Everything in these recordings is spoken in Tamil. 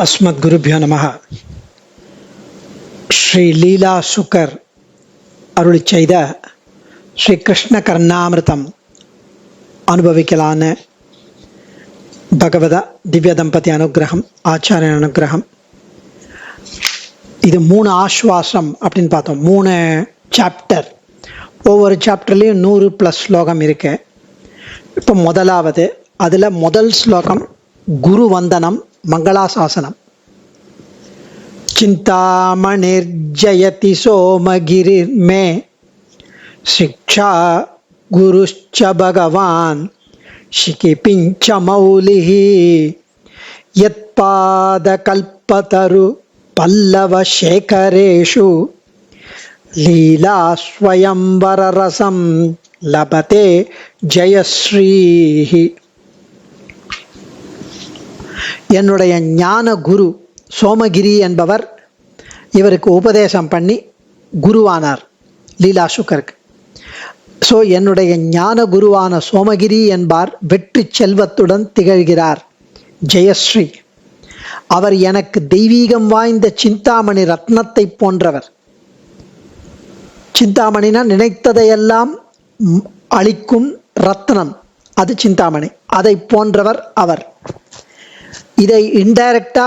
அஸ்மத்குருப்யோ நமஹ. ஸ்ரீ லீலா சுகர் அருளி செய்த ஸ்ரீ கிருஷ்ண கர்ணாமிருதம் அனுபவிக்கலான பகவத திவ்ய தம்பதி அனுகிரகம், ஆச்சாரிய அனுகிரகம். இது 3 ஆஸ்வாசம் அப்படின்னு பார்த்தோம். 3 சாப்டர். ஒவ்வொரு சாப்டர்லேயும் 100+ ஸ்லோகம் இருக்கு. இப்போ முதலாவது, அதில் முதல் ஸ்லோகம் குரு வந்தனம் மங்களாசாசனம். சிந்தாமணிர்ஜயதி சோமகிரிர்மே சிக்ஷா குருஷ்ச பகவான் ஷிகிபிஞ்ச மௌலிஹி யத்பாத கல்பதரு பல்லவ சேகரேஷு லீலா ஸ்வயம்வர ரசம் லபதே ஜெயஸ்ரீஹி. என்னுடைய ஞான குரு சோமகிரி என்பவர் இவருக்கு உபதேசம் பண்ணி குருவானார் லீலா சுகருக்கு. ஸோ என்னுடைய ஞான குருவான சோமகிரி என்பார் வெற்றி செல்வத்துடன் திகழ்கிறார், ஜெயஸ்ரீ. அவர் எனக்கு தெய்வீகம் வாய்ந்த சிந்தாமணி ரத்னத்தை போன்றவர். சிந்தாமணினா நினைத்ததையெல்லாம் அளிக்கும் ரத்னம், அது சிந்தாமணி. அதை போன்றவர் அவர். இதை இன்டைரக்டா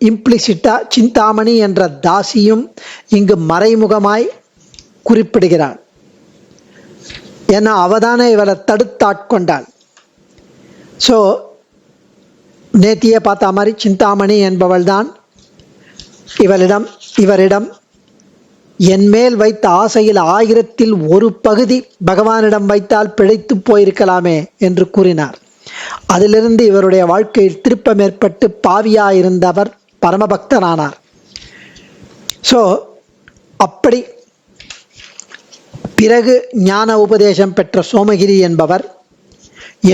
இம்ப்ளிசிட்டா சிந்தாமணி என்ற தாசியும் இங்கு மறைமுகமாய் குறிப்பிடுகிறாள். ஏன்னா அவதானே இவளை தடுத்தாட்கொண்டாள். ஸோ நேத்தியே பார்த்த மாதிரி சிந்தாமணி என்பவள் தான் இவரிடம் என்மேல் வைத்த ஆசையில் 1000ல் 1 பகுதி பகவானிடம் வைத்தால் பிழைத்து போயிருக்கலாமே என்று கூறினார். அதிலிருந்து இவருடைய வாழ்க்கையில் திருப்பம் ஏற்பட்டு பாவியாயிருந்தவர் பரமபக்தரானார். ஸோ அப்படி பிறகு ஞான உபதேசம் பெற்ற சோமகிரி என்பவர்,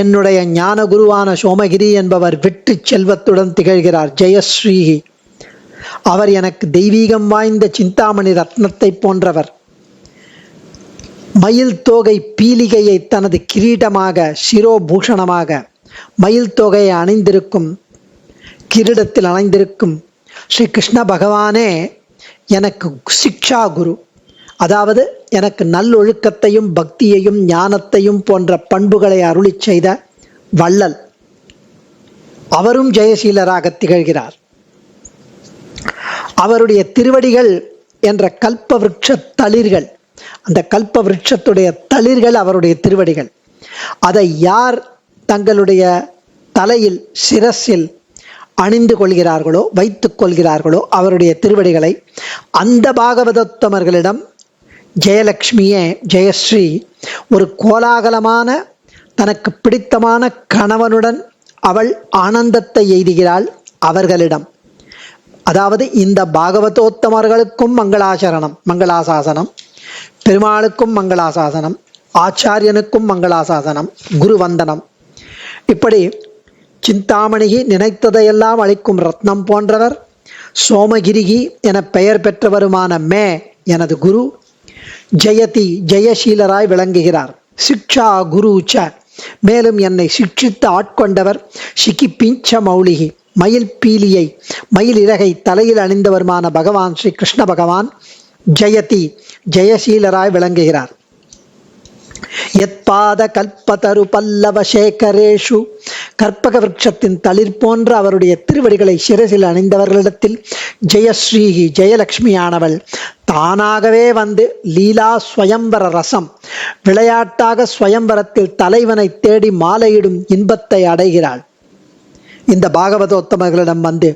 என்னுடைய ஞான குருவான சோமகிரி என்பவர் வெற்றி செல்வத்துடன் திகழ்கிறார், ஜெயஸ்ரீஹி. அவர் எனக்கு தெய்வீகம் வாய்ந்த சிந்தாமணி ரத்னத்தை போன்றவர். மயில் தோகை பீலிகையை தனது கிரீடமாக, சிரோபூஷணமாக, மயில் தொகையை அணிந்திருக்கும், கிரீடத்தில் அணிந்திருக்கும் ஸ்ரீ கிருஷ்ண பகவானே எனக்கு சிக்ஷா குரு. அதாவது எனக்கு நல்லொழுக்கத்தையும் பக்தியையும் ஞானத்தையும் போன்ற பண்புகளை அருளி செய்த வள்ளல். அவரும் ஜெயசீலராக திகழ்கிறார். அவருடைய திருவடிகள் என்ற கல்ப விருட்ச தளிர்கள், அந்த கல்ப விருட்சத்துடைய தளிர்கள் அவருடைய திருவடிகள். அதை யார் தங்களுடைய தலையில் சிரசில் அணிந்து கொள்கிறார்களோ, வைத்துக் கொள்கிறார்களோ அவருடைய திருவடிகளை, அந்த பாகவதோத்தமர்களிடம் ஜெயலக்ஷ்மியே ஜெயஸ்ரீ ஒரு கோலாகலமான தனக்கு பிடித்தமான கணவனுடன் அவள் ஆனந்தத்தை எய்துகிறாள் அவர்களிடம். அதாவது இந்த பாகவதோத்தமர்களுக்கும் மங்களாசாசனம், பெருமாளுக்கும் மங்களாசாசனம், ஆச்சாரியனுக்கும் மங்களாசாசனம், குருவந்தனம். இப்படி சிந்தாமணிகி நினைத்ததையெல்லாம் அளிக்கும் ரத்னம் போன்றவர், சோமகிரிகி என பெயர் பெற்றவருமான மே எனது குரு, ஜெயதி ஜெயசீலராய் விளங்குகிறார், சிக்ஷா குரு உச்ச மேலும் என்னை சிக்ஷித்து ஆட்கொண்டவர், ஷிகி பிஞ்ச மௌலிகி மயில் பீலியை மயில் இறகை தலையில் அணிந்தவருமான பகவான் ஸ்ரீ கிருஷ்ண பகவான் ஜெயதி ஜெயசீலராய் விளங்குகிறார். யத்பாத கல்பதரு பல்லவ சேகரேஷு கற்பக விருட்சத்தின் தளிர் போன்ற அவருடைய திருவடிகளை சிரசில் அணிந்தவர்களிடத்தில் ஜெயஸ்ரீஹி ஜெயலக்ஷ்மியானவள் தானாகவே வந்து லீலா ஸ்வயம்பர ரசம் விளையாட்டாக ஸ்வயம்பரத்தில் தலைவனை தேடி மாலையிடும் இன்பத்தை அடைகிறாள். இந்த பாகவதோத்தமர்களிடம் வந்து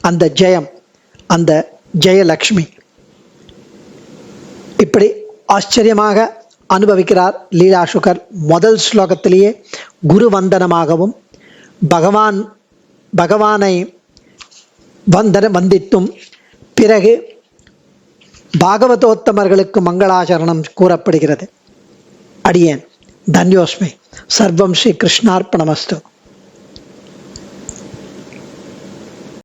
அந்த ஜெயம், அந்த ஜெயலக்ஷ்மி இப்படி ஆச்சரியமாக அனுபவிக்கிறார் லீலா சுகர். முதல் ஸ்லோகத்திலேயே குரு வந்தனமாகவும் பகவானை வந்தித்தும், பிறகு பாகவதோத்தமர்களுக்கு மங்களாசரணம் கூறப்படுகிறது. அடியேன் தன்யோஸ்மி. சர்வம் ஸ்ரீ கிருஷ்ணார்ப்பணமஸ்து.